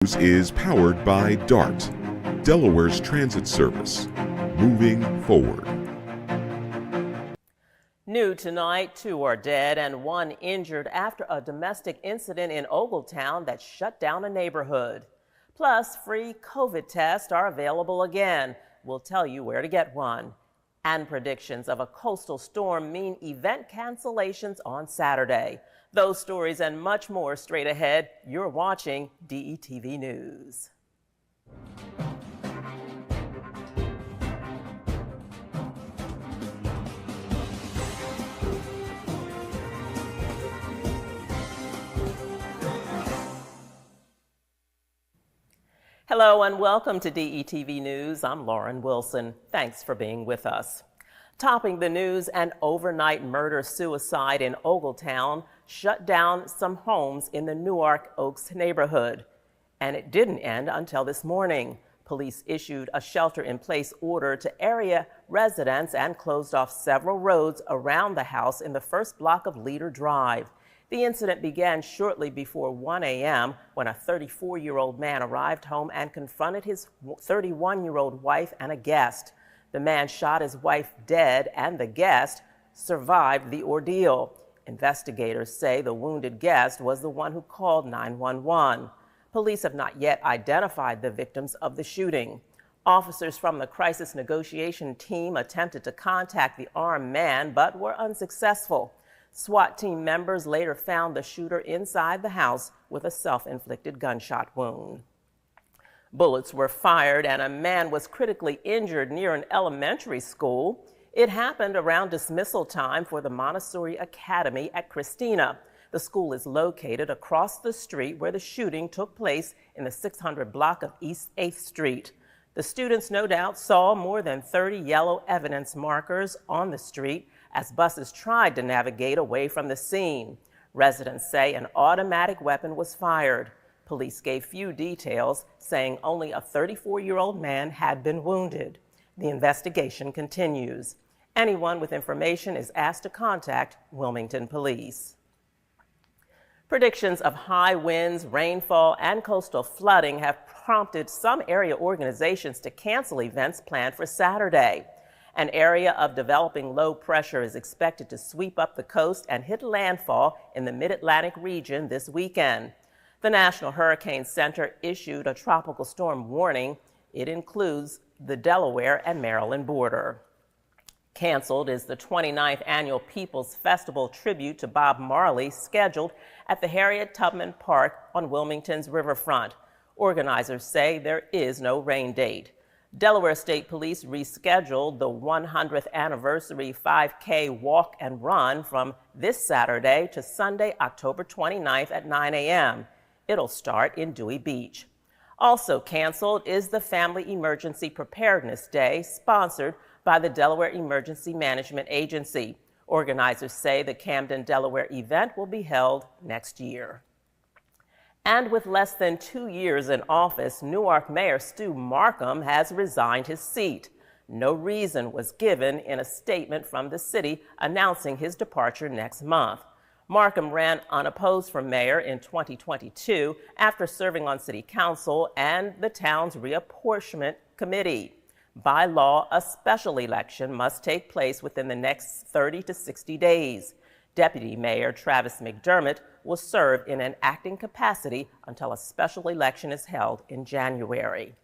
News is powered by DART, Delaware's transit service. Moving forward. New tonight, 2 are dead and 1 injured after a domestic incident in Ogletown that shut down a neighborhood. Plus, free COVID tests are available again. We'll tell you where to get one. And predictions of a coastal storm mean event cancellations on Saturday. Those stories and much more straight ahead. You're watching DETV News. Hello and welcome to DETV News. I'm Lauren Wilson. Thanks for being with us. Topping the news, an overnight murder-suicide in Ogletown shut down some homes in the Newark Oaks neighborhood. And it didn't end until this morning. Police issued a shelter-in-place order to area residents and closed off several roads around the house in the first block of Leader Drive. The incident began shortly before 1 a.m. when a 34-year-old man arrived home and confronted his 31-year-old wife and a guest. The man shot his wife dead, and the guest survived the ordeal. Investigators say the wounded guest was the one who called 911. Police have not yet identified the victims of the shooting. Officers from the crisis negotiation team attempted to contact the armed man but were unsuccessful. SWAT team members later found the shooter inside the house with a self-inflicted gunshot wound. Bullets were fired and a man was critically injured near an elementary school. It happened around dismissal time for the Montessori Academy at Christina. The school is located across the street where the shooting took place in the 600 block of East 8th Street. The students no doubt saw more than 30 yellow evidence markers on the street as buses tried to navigate away from the scene. Residents say an automatic weapon was fired. Police gave few details, saying only a 34-year-old man had been wounded. The investigation continues. Anyone with information is asked to contact Wilmington Police. Predictions of high winds, rainfall, and coastal flooding have prompted some area organizations to cancel events planned for Saturday. An area of developing low pressure is expected to sweep up the coast and hit landfall in the mid-Atlantic region this weekend. The National Hurricane Center issued a tropical storm warning. It includes the Delaware and Maryland border. Canceled is the 29th annual People's Festival tribute to Bob Marley scheduled at the Harriet Tubman Park on Wilmington's riverfront. Organizers say there is no rain date. Delaware State Police rescheduled the 100th anniversary 5K walk and run from this Saturday to Sunday, October 29th at 9 a.m. It'll start in Dewey Beach. Also canceled is the Family Emergency Preparedness Day, sponsored by the Delaware Emergency Management Agency. Organizers say the Camden, Delaware event will be held next year. And with less than 2 years in office, Newark Mayor Stu Markham has resigned his seat. No reason was given in a statement from the city announcing his departure next month. Markham ran unopposed for mayor in 2022 after serving on city council and the town's reapportionment committee. By law, a special election must take place within the next 30 to 60 days. Deputy Mayor Travis McDermott will serve in an acting capacity until a special election is held in January.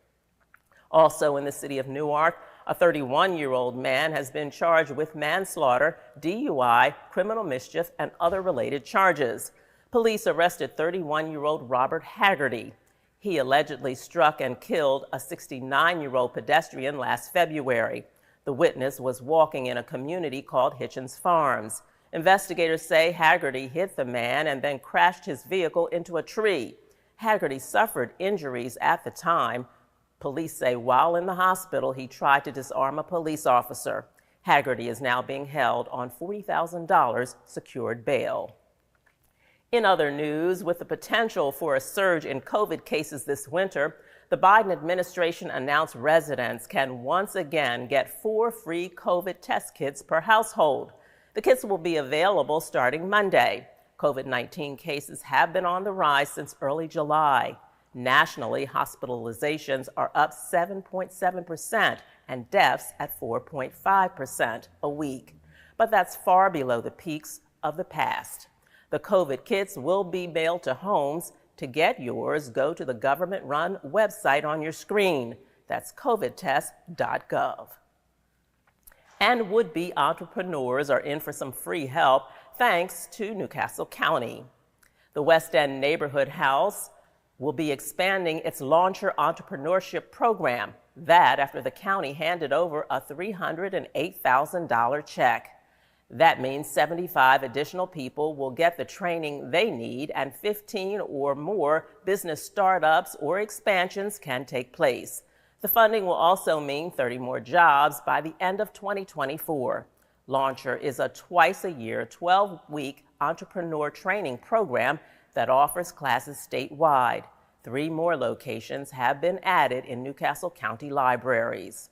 Also in the city of Newark, a 31-year-old man has been charged with manslaughter, DUI, criminal mischief, and other related charges. Police arrested 31-year-old Robert Haggerty. He allegedly struck and killed a 69-year-old pedestrian last February. The witness was walking in a community called Hitchens Farms. Investigators say Haggerty hit the man and then crashed his vehicle into a tree. Haggerty suffered injuries at the time. Police say while in the hospital, he tried to disarm a police officer. Haggerty is now being held on $40,000 secured bail. In other news, with the potential for a surge in COVID cases this winter, the Biden administration announced residents can once again get 4 free COVID test kits per household. The kits will be available starting Monday. COVID-19 cases have been on the rise since early July. Nationally, hospitalizations are up 7.7% and deaths at 4.5% a week. But that's far below the peaks of the past. The COVID kits will be mailed to homes. To get yours, go to the government-run website on your screen. That's covidtest.gov. And would-be entrepreneurs are in for some free help thanks to Newcastle County. The West End Neighborhood House will be expanding its Launcher Entrepreneurship Program. That after the county handed over a $308,000 check. That means 75 additional people will get the training they need, and 15 or more business startups or expansions can take place. The funding will also mean 30 more jobs by the end of 2024. Launcher is a twice-a-year, 12-week entrepreneur training program that offers classes statewide. 3 more locations have been added in Newcastle County libraries.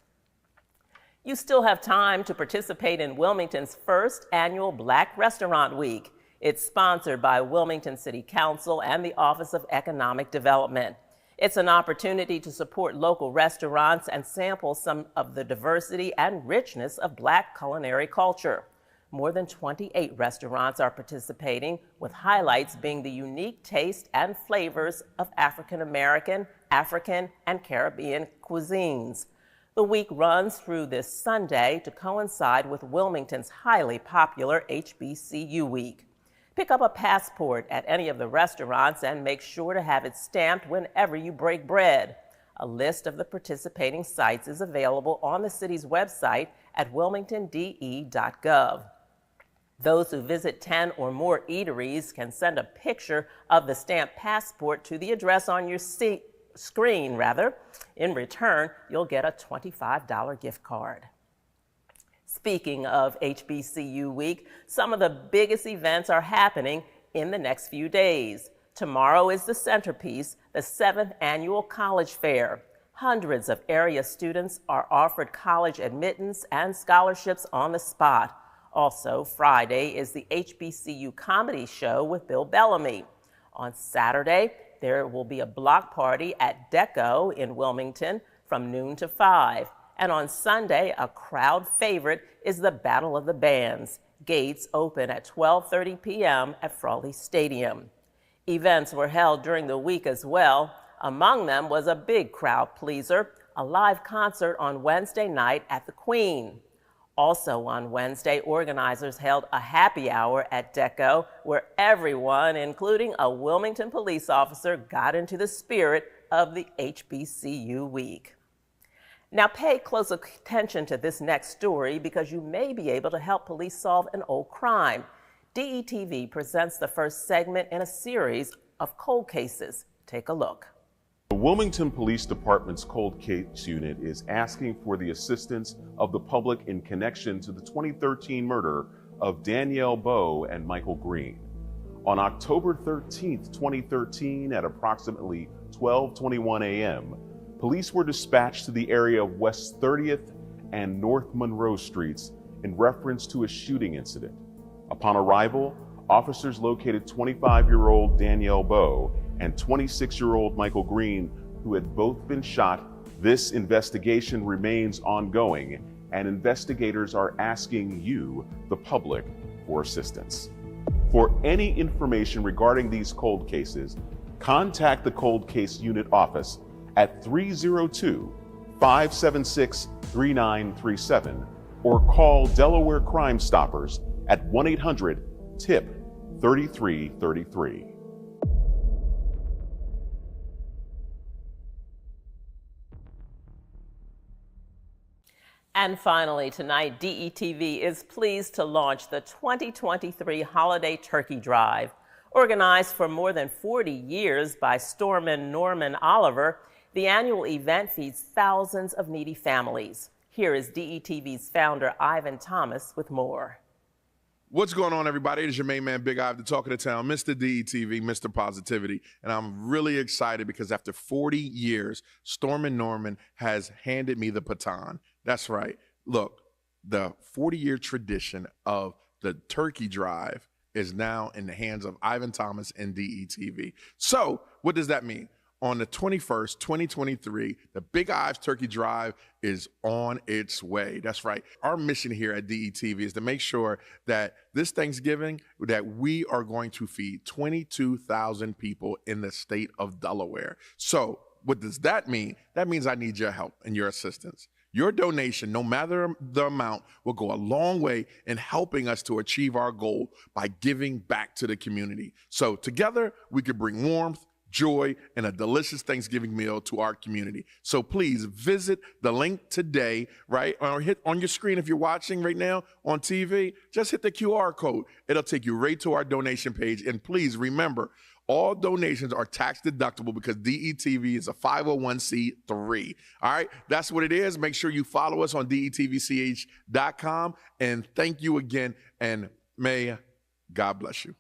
You still have time to participate in Wilmington's first annual Black Restaurant Week. It's sponsored by Wilmington City Council and the Office of Economic Development. It's an opportunity to support local restaurants and sample some of the diversity and richness of Black culinary culture. More than 28 restaurants are participating, with highlights being the unique taste and flavors of African American, African, and Caribbean cuisines. The week runs through this Sunday to coincide with Wilmington's highly popular HBCU Week. Pick up a passport at any of the restaurants and make sure to have it stamped whenever you break bread. A list of the participating sites is available on the city's website at wilmingtonde.gov. Those who visit 10 or more eateries can send a picture of the stamped passport to the address on your screen. In return, you'll get a $25 gift card. Speaking of HBCU Week, some of the biggest events are happening in the next few days. Tomorrow is the centerpiece, the 7th Annual College Fair. Hundreds of area students are offered college admittance and scholarships on the spot. Also, Friday is the HBCU Comedy Show with Bill Bellamy. On Saturday, there will be a block party at Deco in Wilmington from noon to 5. And on Sunday, a crowd favorite is the Battle of the Bands. Gates open at 12:30 p.m. at Frawley Stadium. Events were held during the week as well. Among them was a big crowd pleaser, a live concert on Wednesday night at the Queen. Also on Wednesday, organizers held a happy hour at Deco where everyone, including a Wilmington police officer, got into the spirit of the HBCU Week. Now pay close attention to this next story because you may be able to help police solve an old crime. DETV presents the first segment in a series of cold cases. Take a look. The Wilmington Police Department's Cold Case Unit is asking for the assistance of the public in connection to the 2013 murder of Danielle Bowe and Michael Green. On October 13, 2013, at approximately 12:21 a.m., police were dispatched to the area of West 30th and North Monroe Streets in reference to a shooting incident. Upon arrival, officers located 25-year-old Danielle Bowe and 26-year-old Michael Green, who had both been shot. This investigation remains ongoing, and investigators are asking you, the public, for assistance. For any information regarding these cold cases, contact the Cold Case Unit office at 302-576-3937 or call Delaware Crime Stoppers at 1-800-TIP-3333. And finally tonight, DETV is pleased to launch the 2023 Holiday Turkey Drive. Organized for more than 40 years by Storeman Norman Oliver, the annual event feeds thousands of needy families. Here is DETV's founder, Ivan Thomas, with more. What's going on, everybody? It is your main man, Big Iv, the talk of the town, Mr. DETV, Mr. Positivity. And I'm really excited because after 40 years, Storeman Norman has handed me the baton. That's right. Look, the 40-year tradition of the Turkey Drive is now in the hands of Ivan Thomas and DETV. So what does that mean? on the 21st, 2023, the Big Ives Turkey Drive is on its way. That's right. Our mission here at DETV is to make sure that this Thanksgiving that we are going to feed 22,000 people in the state of Delaware. So what does that mean? That means I need your help and your assistance. Your donation, no matter the amount, will go a long way in helping us to achieve our goal by giving back to the community. So together, we could bring warmth, joy, and a delicious Thanksgiving meal to our community. So please visit the link today, right? Or hit on your screen if you're watching right now on TV, just hit the QR code. It'll take you right to our donation page. And please remember, all donations are tax deductible because DETV is a 501c3. All right, that's what it is. Make sure you follow us on DETVCH.com. And thank you again, and may God bless you.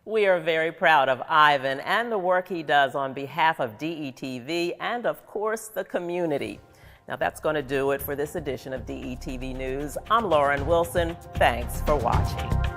We are very proud of Ivan and the work he does on behalf of DETV and, of course, the community. Now, that's going to do it for this edition of DETV News. I'm Lauren Wilson. Thanks for watching.